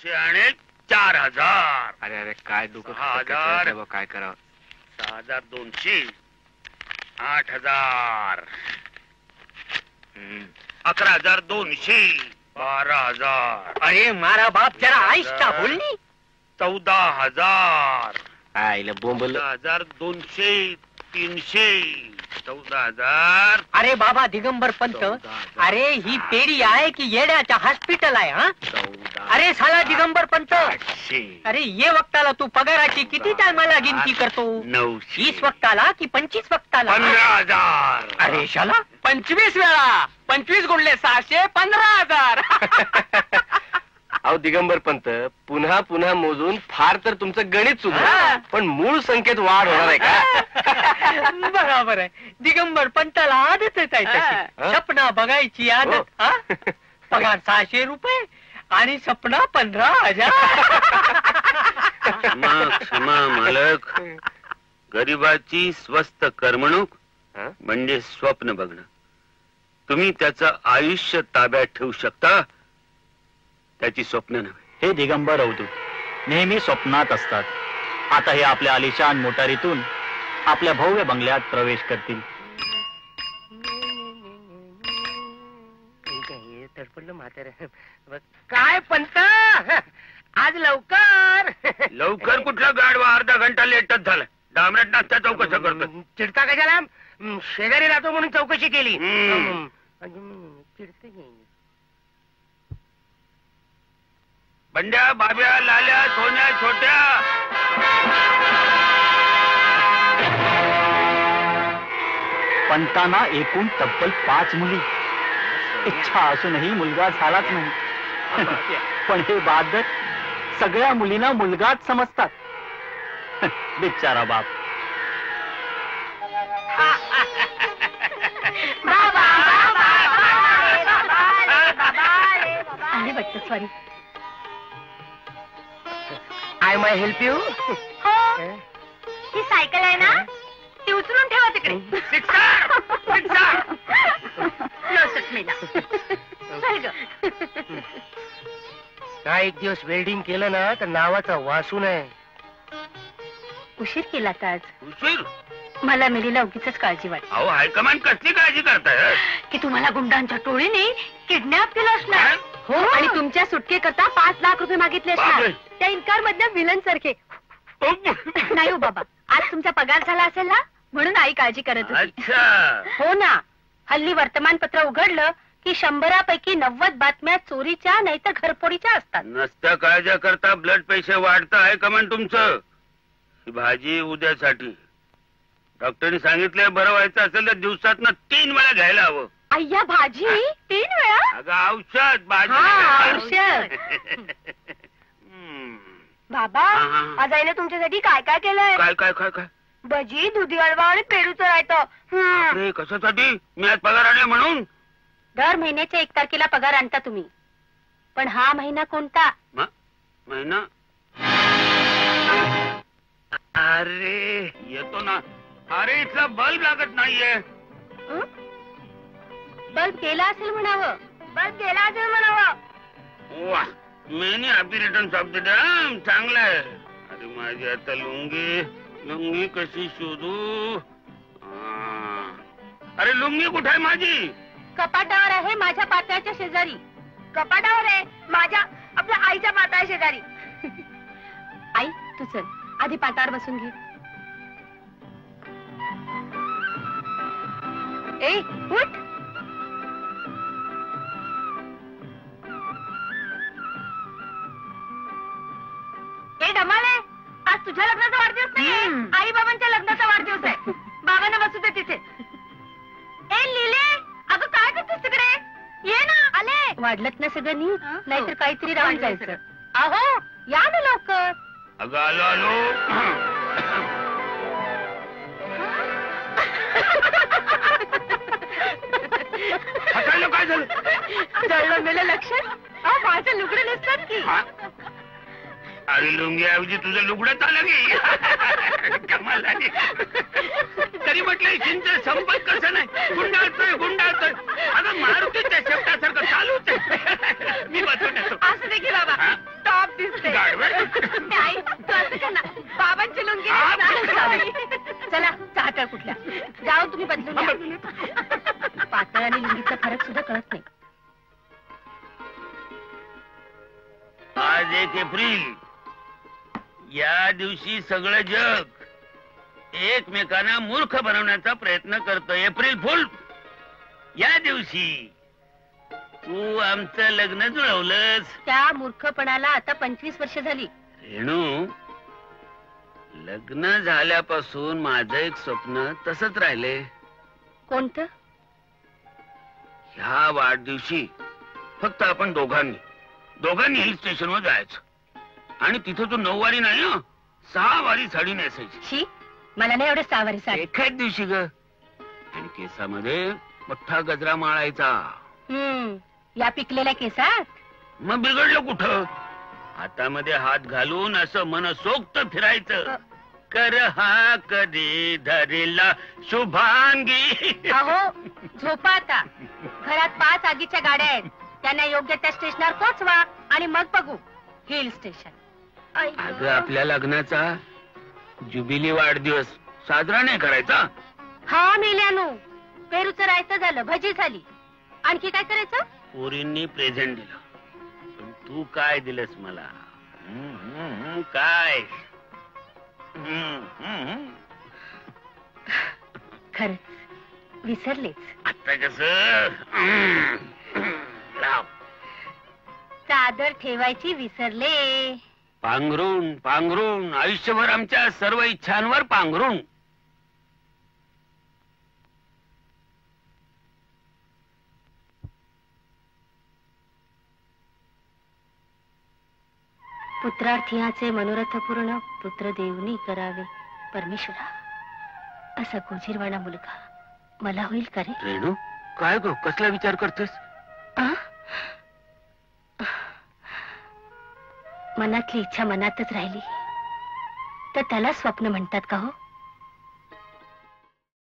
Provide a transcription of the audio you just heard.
500 आणि 4000. अरे अरे काय डोकं 6000. काय करावं. 6200. 8000. 11200. 12000. अरे मारा बाप जरा आहिस्ता बोलनी. 14000. आईला बोंबल. 14200. 300. 14000. अरे बाबा दिगंबर पंत, अरे ही पेढी आहे की येड्याच्या हॉस्पिटल आहे हा? अरे साला दिगंबर पंत, अरे ये वक्ताला तू पगाराची किती टायमाला गिनती करतो? 20 वक्ताला की 25 वक्ताला? 15000. अरे शाला 25 वेळा. 25 गुणले 600. 15000. अहो दिगंबर पंत, पुन्हा पुन्हा मोजून फार तर तुमचं गणित सुद्धा, पण मूळ संख्येत वाढ होणार आहे का? बरोबर आहे. दिगंबर पंताला आदतच आहे तशी. सपना बघायची आदत. हा? पगार 600 रुपये आणि सपना 15,000. क्षमा मालक. गरीबाची स्वस्त करमणूक म्हणजे स्वप्न बघणं. तुम्ही त्याचं आयुष्य ताब्यात ठेवू शकता, त्याची स्वप्न नव्हे. हे दिगंबर अवधूत नेहमी स्वप्नात असतात. आता हे आपल्या आलिशान मोटारीतून आपल्या भव्य बंगल्यात प्रवेश करतील. काय पंत, आज लवकर? लवकर कुठला गाडवा? अर्धा घंटा लेटच झाला. डामरट नाश्ता चौकशा करतो. चिडका कशाला? शेजारी राहतो म्हणून चौकशी केली. बंड्या, बाब्या, लाल्या, सोन्या, छोट्या. पंतांना एकूण तब्बल 5 मुली. इच्छा असूनही मुलगा झालाच नाही. पण हे बादर सगळ्या मुलींना मुलगाच समजतात. बिचारा बाप. आले वाटतं. Sorry. I my help you? He cycle आहे ना, ती उचलून ठेवा तिकडे. काय एक दिवस वेल्डिंग केलं ना तर नावाचा वासू नाही. उशीर केला तर आज. उशीर? मला मेलीला उगीच काळजी वाटते. अहो हायकमांड कसली काळजी करताय? की तुम्हाला गुंडांच्या टोळीने किडनॅप केलं असणार. हो, आणि तुमच्या सुटकेकरता 5 लाख रुपये मागितले असणार. त्या इन्कार मधल्या विलन सारखे. नाही हो बाबा, आज तुमचा पगार झाला असेल ना, म्हणून आई काळजी करत होती. अच्छा. हो ना. हल्ली वर्तमानपत्र उघडलं की 100 पैकी 90 बातम्या चोरीच्या नाहीतर घरफोडीच्या असतात. नसत्या काळज्या करता ब्लड प्रेशर वाढतं आहे कमांड तुमचं. ही भाजी उद्यासाठी डॉक्टरने सांगितलंय. बरं व्हायचं असेल तर दिवसातनं 3 वेळा घ्यायला हवं. अय्या, भाजी 3 वेळा? अगं औषध. भाजी औषध. बाबा, आज आईने तुमच्यासाठी काय काय केलंय? काय काय काय काय? भजी, दुधी हलवा आणि पेरूचं रायतं. अरे कशासाठी? मी आज पगार आले म्हणून. दर महिन्याच्या 1 तारखेला पगार आणता तुम्ही, पण हा महिना कोणता? महिना? अरे येतो ना. अरे इथला बल्ब लागत नाहीये. बल्ब गेला असेल म्हणावं. बल्ब गेला असेल म्हणावं. वा, many happy returns of the day. चांगलं आहे. अरे माझी आता लुंगी कशी शोधू? अरे लुंगी कुठे आहे माझी? कपाटावर आहे, माझ्या पात्याच्या शेजारी. कपाटावर आहे माझ्या आपल्या आईच्या पात्या शेजारी. आई, तू चल आधी पाटावर बसून घे. ए, उठ. ए डमाले, आज तुझ्या लग्नाचा वाढदिवस नाही, आई बाबांच्या लग्नाचा वाढदिवस आहे. बाबांना बसू दे तिथे. ए लिले, अगं काय करतेस तिकडे? ये ना. आले. वाढलत ना सगळं नीट, नाहीतर काहीतरी राहून जायचं. अहो या ना लवकर. अगं आलो आलो. हसायला काय झालं? जळलं मेलं लक्षात. माझं लुगडं नसतात की. अरे लुंगीऐवजी तुझं लुगडंच आलं की. कमाल झाली. तरी म्हटलं चिंच संपत कसं नाही. गुंडाळतोय. अगं मारुतीच्या शब्दासारखं चालूच आहे. मी बसून येतो. असं देखील बाबा, टॉप बदलून या. पातळ आणि लुंगीचा फरक सुद्धा कळत नाही. आज 1 एप्रिल. या दिवशी सगळं जग एकमेकांना मूर्ख बनवण्याचा प्रयत्न करतं. April fool. या दिवशी तू आमचं लग्न जुळवलंस. त्या मूर्खपणाला आता 25 वर्ष झाली. रेणू, लग्न झाल्यापासून माझं एक स्वप्न तसंच राहिले. कोणतं? ह्या वाढदिवशी फक्त आपण दोघांनी हिल स्टेशनवर जायचं आणि तिथं तू 9 वारी नाही 6 वारी साडी नेसायची. शी, मला नाही एवढं 6 वारी साडी. एकाच दिवशी ग. आणि केसामध्ये मोठा गजरा माळायचा. या पिकलेल्या केसात? मग बिघडलं कुठं? हातामध्ये हात घालून असं मनसोक्त फिरायचं. कर हा कधी धरिला शुभांगी. अहो, झोपा आता. घरात 5 आगीच्या गाड्या आहेत. त्यांना योग्य त्या स्टेशनवर पोचवा आणि मग बघू हिल स्टेशन. अगं, आपल्या लग्नाचा जुबिली वाढदिवस साजरा नाही करायचा? हा मेल्यानो, पेरूचं रायतं झालं, भजी झाली, आणखी काय करायचं? पोरींनी प्रेझेंट दिलं, पण तू काय दिलंस मला? काय? खरंच विसरलेच. आता कस चादर ठेवायची विसरले. पांघरून पांघरून आयुष्यभर आमच्या सर्व इच्छांवर पांघरून. पुत्रार्थियाचे मनोरथ पूर्ण पुत्र देवनी करावे परमेश्वरा. असा गोजीरवाणा मुलगा मला होईल का रे? रेणू, काय गो, कसला विचार करतेस? मनातली इच्छा मनातच राहिली तर त्याला स्वप्न म्हणतात का हो?